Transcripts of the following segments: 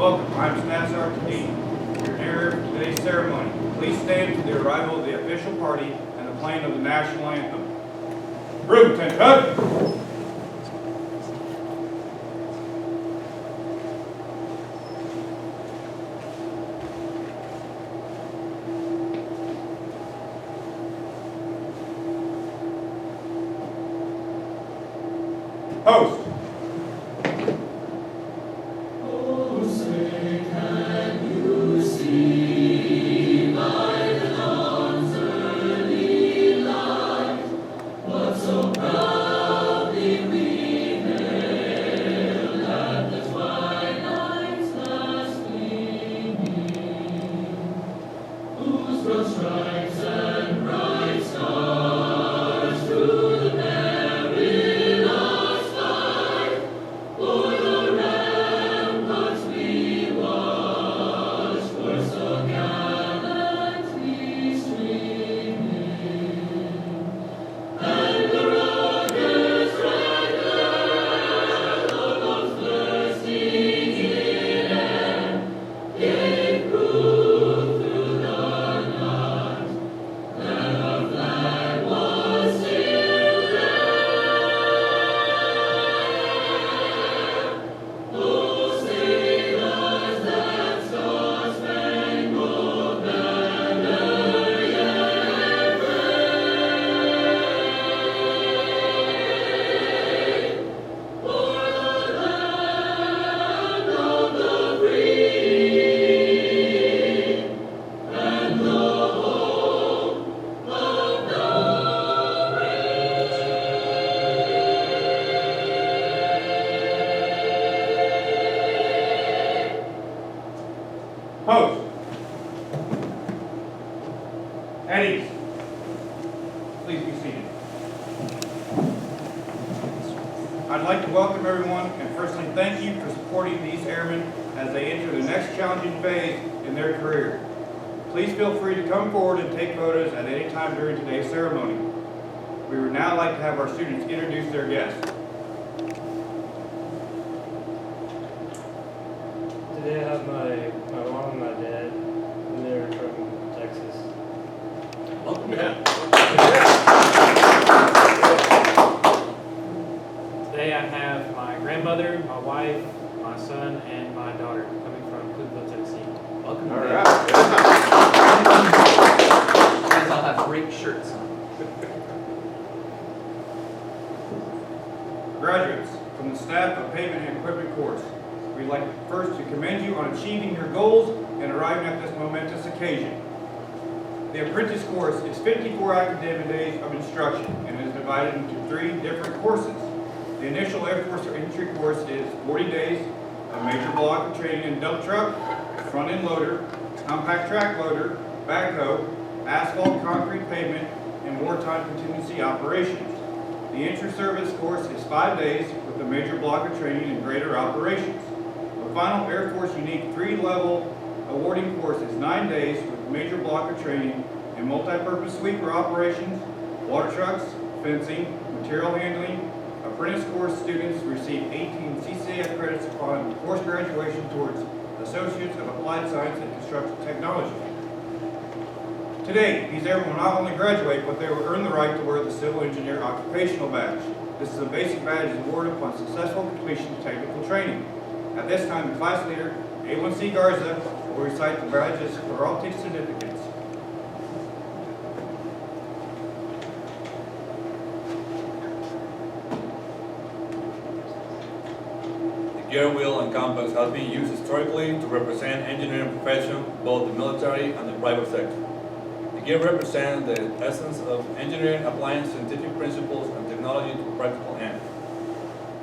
Welcome, I'm Staff Sergeant Dean, your narrator for today's ceremony. Please stand for the arrival of the official party and the playing of the national anthem. Room, attention. Host. Host. At ease. Please be seated. I'd like to welcome everyone and firstly thank you for supporting these airmen as they enter the next challenging phase in their career. Please feel free to come forward and take photos at any time during today's ceremony. We would now like to have our students introduce their guests. Today I have my mom and my dad, and they're from Texas. Welcome back. Today I have my grandmother, my wife, my son, and my daughter coming from Cleveland, Tennessee. Welcome. All today. right. You guys all have great shirts on. Graduates, from the staff of Pavement and Equipment course, we'd like first to commend you on achieving your goals and arriving at this momentous occasion. The apprentice course is 54 academic days of instruction and is divided into 3 different courses. The initial Air Force entry course is 40 days, a major block of training in dump truck, front-end loader, compact track loader, backhoe, asphalt, concrete pavement, and wartime contingency operations. The intra-service course is 5 days with a major block of training in greater operations. The final Air Force unique 3-level awarding course is 9 days with a major block of training in multi-purpose sweeper operations, water trucks, fencing, material handling. Apprentice course students receive 18 CCAF credits upon course graduation towards Associates of Applied Science and Construction Technology. Today, these airmen will not only graduate, but they will earn the right to wear the Civil Engineer Occupational Badge. This is a basic badge awarded upon successful completion of technical training. At this time, the class leader, A1C Garza, will recite the badges for all teaching certificates. The gear wheel and compass has been used historically to represent engineering profession, both the military and the private sector. The gear represents the essence of engineering applying scientific principles and technology to a practical end.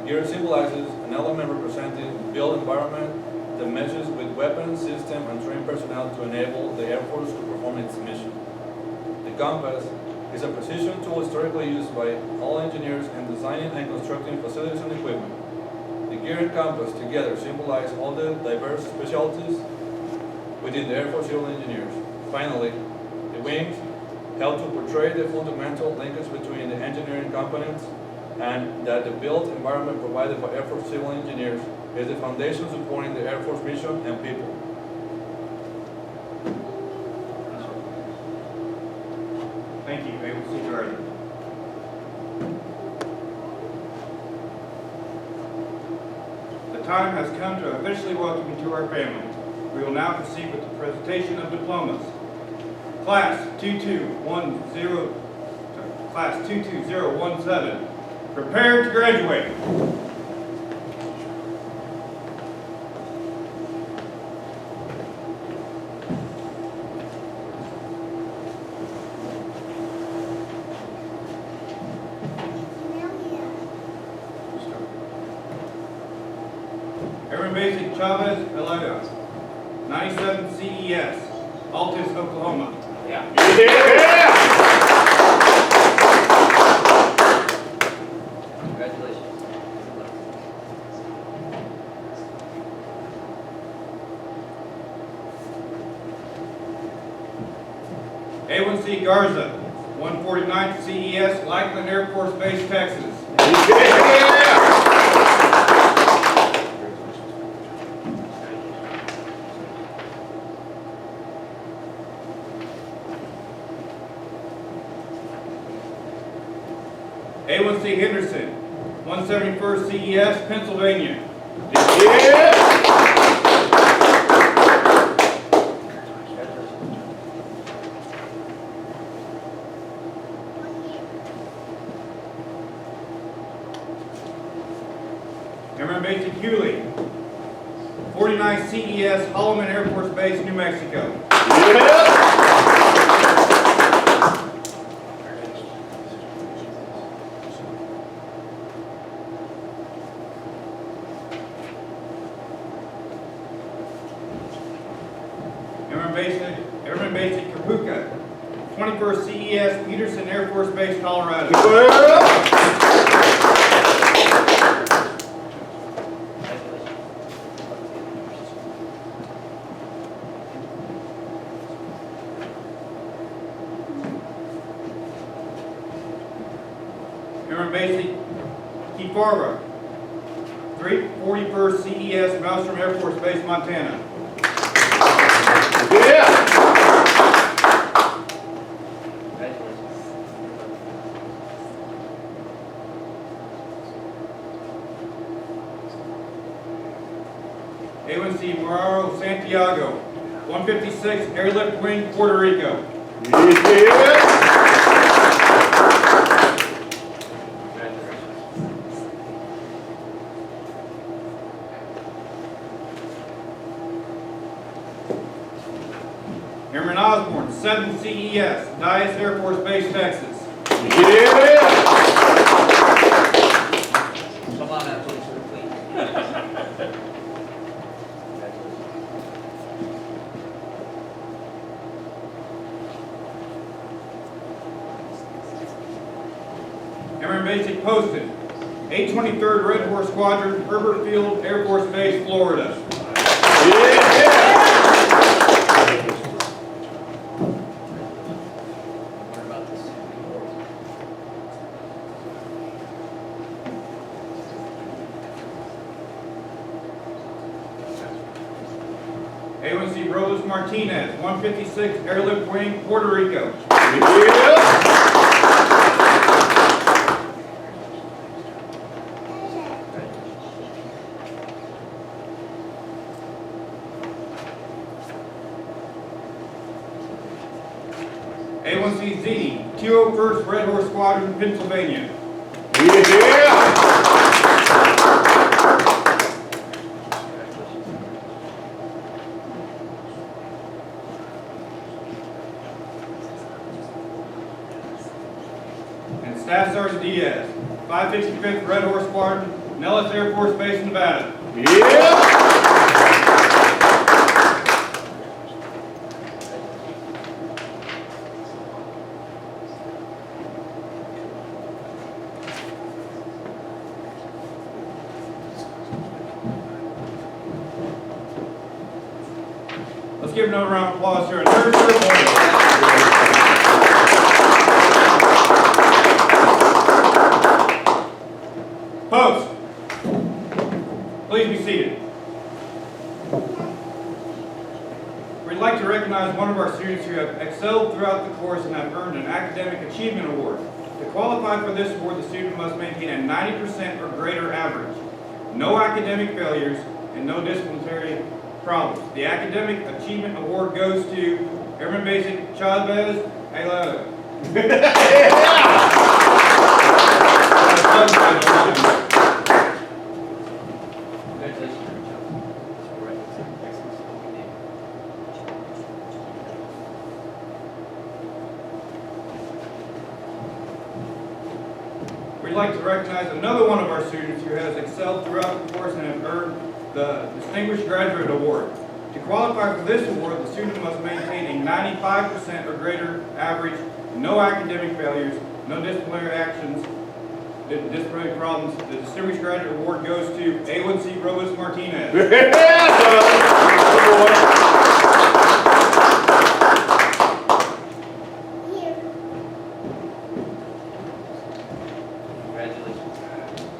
The gear symbolizes an element representing the built environment that meshes with weapons, system, and trained personnel to enable the Air Force to perform its mission. The compass is a precision tool historically used by all engineers in designing and constructing facilities and equipment. The gear and compass together symbolize all the diverse specialties within the Air Force Civil Engineers. Finally, the wings help to portray the fundamental linkage between the engineering components and that the built environment provided by Air Force civil engineers is the foundation supporting the Air Force mission and people. Thank you, A1C Garza. The time has come to officially welcome you to our family. We will now proceed with the presentation of diplomas. Class 22017, prepare to graduate. Airman Basic Chavez Elena, 97 CES, Altus, Oklahoma. Congratulations. A1C Garza, 149th CES, Lackland Air Force Base, Texas. A1C Henderson, 171st CES, Pennsylvania. Airman Basic Hewley, 49th CES, Holloman Air Force Base, New Mexico. Airman Basic Kapuka, 21st CES, Peterson Air Force Base, Colorado. Airman Basic Kefara, 341st CES, Maelstrom Air Force Base, Montana. A1C Moraro Santiago, 156 Airlift Wing, Puerto Rico. Airman Osborne, 7 CES, Dyess Air Force Base, Texas. Come on now, please, please. Airman Basic Poston, 823rd Red Horse Squadron, Herbert Field Air Force Base, Florida. What about this? A1C Robles Martinez, 156 Airlift Wing, Puerto Rico. A1C Ziti, 201st Red Horse Squadron, Pennsylvania. And Staff Sergeant Diaz, 555th Red Horse Squadron, Nellis Air Force Base, Nevada. Let's give another round of applause here. Third Post. Please be seated. We'd like to recognize one of our students who have excelled throughout the course and have earned an academic achievement award. To qualify for this award, the student must maintain a 90% or greater average, no academic failures, and no disciplinary problems. The Academic Achievement Award goes to Airman Basic Chavez. Hello. Congratulations, Richard. All right. Excellent. We'd like to recognize another one of our students who has excelled throughout the course and have earned the Distinguished Graduate Award. To qualify for this award, the student must maintain a 95% or greater average, no academic failures, no disciplinary actions, disciplinary problems. The Distinguished Graduate Award goes to A1C Robus Martinez. Congratulations.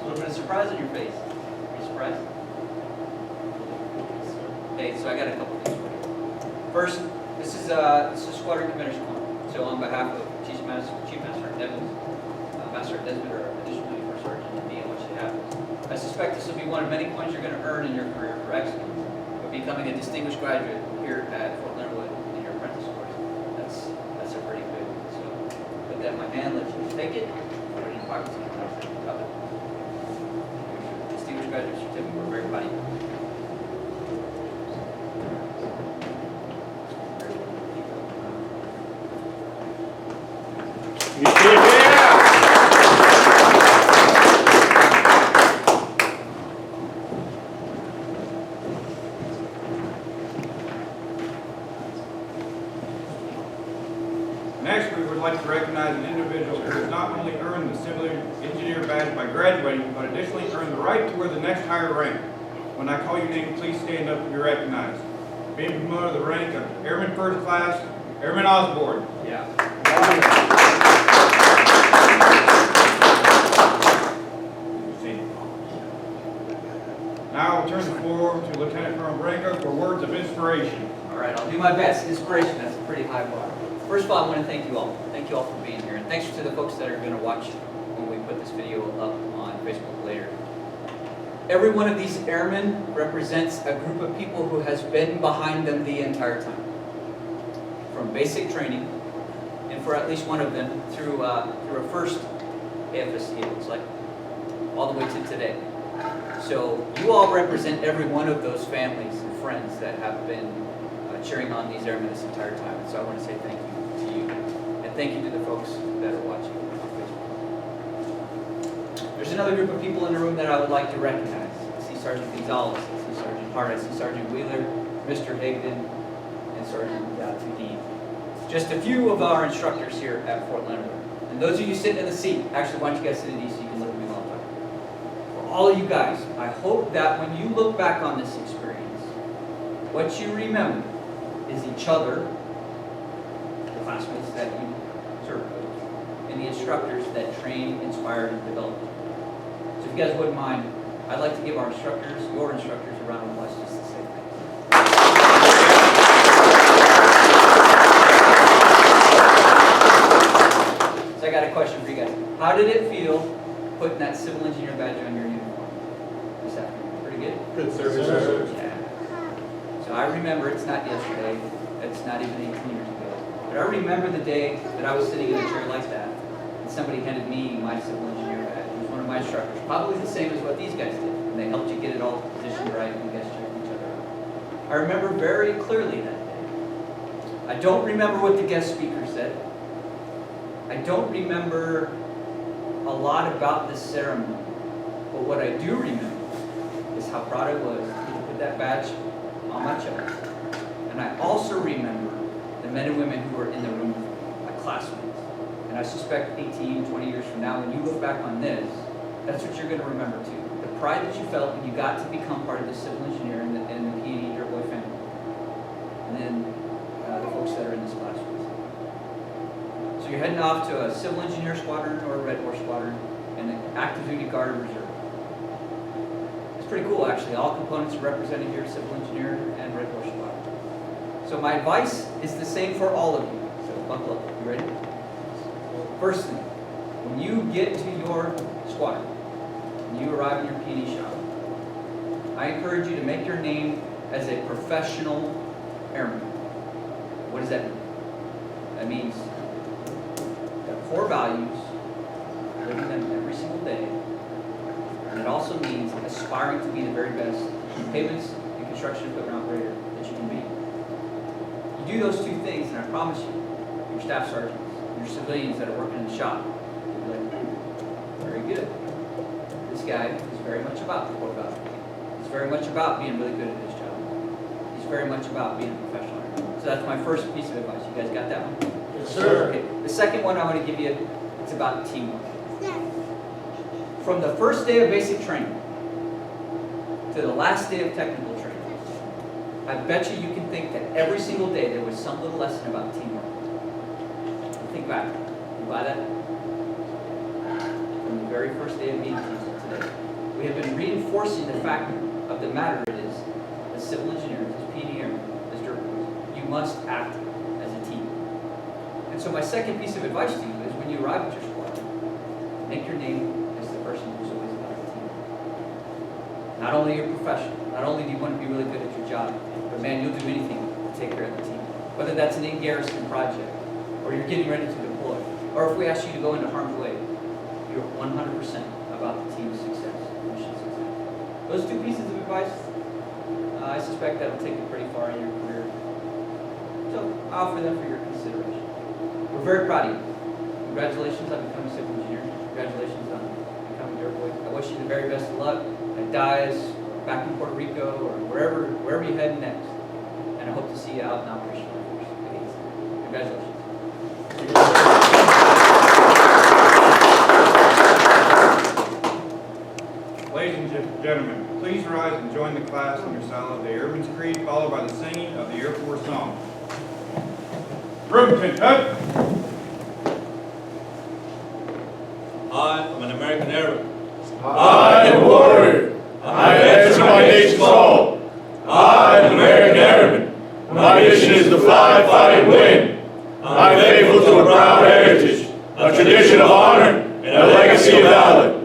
A little bit of surprise on your face. Are you surprised? Okay, so I got a couple things for you. First, this is Squadron Commander's Corner. So on behalf of Chief Master Evans, Master Desmond, or additionally First Sergeant and me, I want you to have this. I suspect this will be one of many points you're going to earn in your career for excellence, but becoming a distinguished graduate here at Fort Leonard Wood in your apprentice course. That's a pretty good one. So put that in my hand, let you take it, put it in your pocket, so you can have it. Distinguished graduate certificate, we're very proud of you. Next, we would like to recognize an individual who has not only earned the Civil Engineer badge by graduating, but additionally earned the right to wear the next higher rank. When I call your name, please stand up and be recognized. Being promoted to the rank of Airman First Class, Airman Osborne. Yeah. Now I'll turn the floor to Lieutenant Colonel Branco for words of inspiration. All right, I'll do my best. Inspiration, that's a pretty high bar. First of all, I want to thank you all. Thank you all for being here. And thanks to the folks that are going to watch when we put this video up on Facebook later. Every one of these airmen represents a group of people who has been behind them the entire time. From basic training, and for at least one of them, through a first AFSC, it looks like, all the way to today. So you all represent every one of those families and friends that have been cheering on these airmen this entire time. So I want to say thank you to you. And thank you to the folks that are watching on Facebook. There's another group of people in the room that I would like to recognize. I see Sergeant Gonzalez, I see Sergeant Hart, I see Sergeant Wheeler, Mr. Higdon, and Sergeant Tudine. Just a few of our instructors here at Fort Leonard Wood. And those of you sitting in the seat, actually why don't you guys sit in these so you can look at me while I'm talking. For all of you guys, I hope that when you look back on this experience, what you remember is each other, the classmates that you served with, and the instructors that trained, inspired, and developed you. So if you guys wouldn't mind, I'd like to give our instructors, your instructors, a round of applause just to say thank you. So I got a question for you guys. How did it feel putting that civil engineer badge on your uniform this afternoon? Pretty good? Good service. Yeah. So I remember, it's not yesterday, it's not even 18 years ago, but I remember the day that I was sitting in a chair like that, and somebody handed me my civil engineer badge. It was one of my instructors, probably the same as what these guys did, and they helped you get it all positioned right, and you guys checked each other out. I remember very clearly that day. I don't remember what the guest speaker said. I don't remember a lot about this ceremony, but what I do remember is how proud I was to put that badge on my chest. And I also remember the men and women who were in the room, my classmates. And I suspect 18, 20 years from now, when you look back on this, that's what you're going to remember too. The pride that you felt when you got to become part of the civil engineer and the P&E Dirt Boy family. And then the folks that are in this class with us. So you're heading off to a civil engineer squadron or a Red Horse squadron and an active duty guard or reserve. pretty cool, actually. All components are represented here, civil engineer and Red Horse Squad. So my advice is the same for all of you. So buckle up. You ready? First thing, when you get to your squadron, when you arrive in your P&E shop, I encourage you to make your name as a professional airman. What does that mean? That means you have core values, living them every single day, and it also means aspiring to be the very best pavements and construction equipment operator that you can be. You do those two things, and I promise you, your staff sergeants, your civilians that are working in the shop, will be like, very good. This guy is very much about the core values. He's very much about being really good at his job. He's very much about being a professional. So that's my first piece of advice. You guys got that one? Yes, sir. Okay. The second one I want to give you, it's about teamwork. From the first day of basic training to the last day of technical training, I bet you can think that every single day there was some little lesson about teamwork. Think back. You buy that? From the very first day of meeting teams to today, we have been reinforcing the fact of the matter it is, as civil engineers, as PD airmen, as Dirt Boyz, you must act as a team. And so my second piece of advice to you is when you arrive at your squad, make your name as the person who's always about the team. Not only are you a professional, not only do you want to be really good at your job, but man, you'll do anything to take care of the team. Whether that's an in-garrison project, or you're getting ready to deploy, or if we ask you to go into harm's way, you're 100% about the team's success, mission success. Those two pieces of advice, I suspect that'll take you pretty far in your career. So I offer them for your consideration. We're very proud of you. Congratulations on becoming a civil engineer. Congratulations on becoming Dirt Boyz. I wish you the very best of luck at Dias, or back in Puerto Rico, or wherever you're heading next. And I hope to see you out in operational Air Force. Congratulations. Ladies and gentlemen, please rise and join the class in your salute of the Airman's Creed, followed by the singing of the Air Force song. Room up. I am an American airman. I am a warrior. I answer my nation's call. I am an American airman. My mission is to fly, fight, and win. I'm faithful to a proud heritage, a tradition of honor, and a legacy of valor.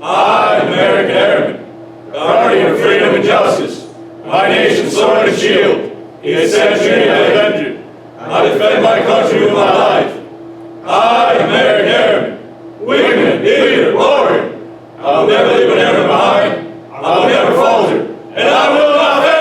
I am an American airman, guardian of freedom and justice. My nation's sword and shield, its century of avenger. I defend my country with my life. I am an American airman, wingman, leader, warrior. I will never leave an airman behind. I will never falter, and I will not fail.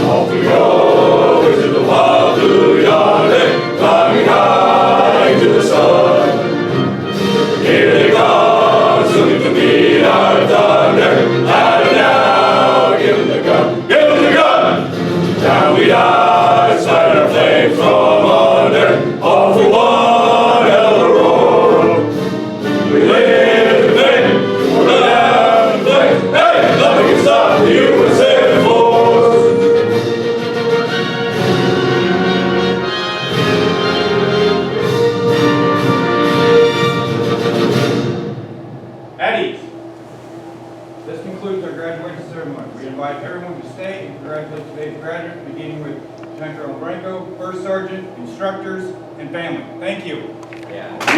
Off we go into the wild blue yonder, climbing high to the sun. Here they come, looking to meet our thunder. At it now, give them the gun, give them the gun. Down we die, slide our flames from under. All for one hell of a roar. We live to fame, we're not out to flame. Hey, nothing can stop the USA force. At ease. This concludes our graduation ceremony. We invite everyone to stay and congratulate today's graduates, beginning with Lieutenant Colonel Branco, First Sergeant, instructors, and family. Thank you. Yeah.